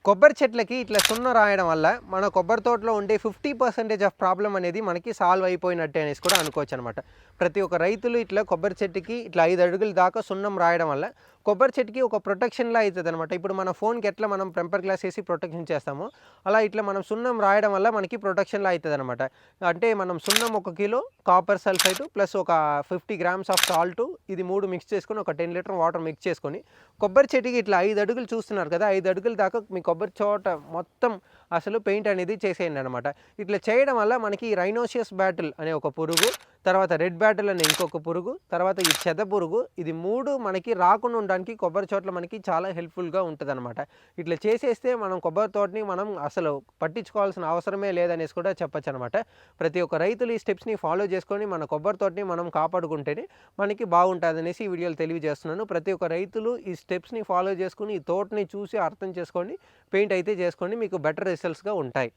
కొబ్బరి చెట్లకి ఇట్లా సున్నం రాయడం వల్ల మన కొబ్బరి తోటలో ఉండే 50% ఆఫ్ ప్రాబ్లం అనేది మనకి సాల్వ్ అయిపోయినట్టే అనేసి కూడా అనుకోవచ్చు అనమాట. ప్రతి ఒక్క రైతులు ఇట్లా కొబ్బరి చెట్టుకి ఇట్లా 5 అడుగుల దాకా సున్నం రాయడం వల్ల కొబ్బరి చెట్టుకి ఒక ప్రొటెక్షన్‌లా అయితదనమాట. ఇప్పుడు మన ఫోన్‌కి ఎట్లా మనం టెంపర్ గ్లాస్ ఏసి ప్రొటెక్షన్ చేస్తామో, అలా ఇట్లా మనం సున్నం రాయడం వల్ల మనకి ప్రొటెక్షన్‌లా అయితదనమాట. అంటే మనం సున్నం 1 కిలో, కాపర్ సల్ఫేట్ ప్లస్ ఒక 50 గ్రామ్స్ ఆఫ్ సాల్ట్ ఇది 3 మిక్స్ చేసుకొని ఒక 10 లీటర్ వాటర్ మిక్స్ చేసుకొని కొబ్బరి చెట్టుకి ఇట్లా 5 అడుగులు చూస్తున్నారు కదా! 5 అడుగుల దాకా మీ కొబ్బరి తోట మొత్తం అసలు పెయింట్ అనేది చేసేయండి అనమాట. ఇట్లా చేయడం వల్ల మనకి రైనోసియస్ బ్యాటిల్ అనే ఒక పురుగు, తర్వాత రెడ్ బ్యాటిల్ అనే ఇంకొక పురుగు, తర్వాత ఈ చెద పురుగు ఇది 3 మనకి రాకుండా ఉండడానికి కొబ్బరి తోటలో మనకి చాలా హెల్ప్‌ఫుల్‌గా ఉంటదనమాట. ఇట్లా చేసేస్తే మనం కొబ్బరి తోటని మనం అసలు పట్టించుకోవాల్సిన అవసరమే లేదనేసి కూడా చెప్పొచ్చనమాట. ప్రతి ఒక్క రైతులు ఈ స్టెప్స్‌ని ఫాలో చేసుకొని మన కొబ్బరి తోటని మనం కాపాడుకుంటేనే మనకి బాగుంటాదనేసి ఈ వీడియోలో తెలియజేస్తున్నాను. ప్రతి ఒక్క రైతులు ఈ స్టెప్స్‌ని ఫాలో చేసుకొని ఈ తోటని చూసి అర్థం చేసుకోండి. పెయింట్ అయితే చేసుకోండి. మీకు బెటర్ రిజల్ట్స్‌గా ఉంటాయి.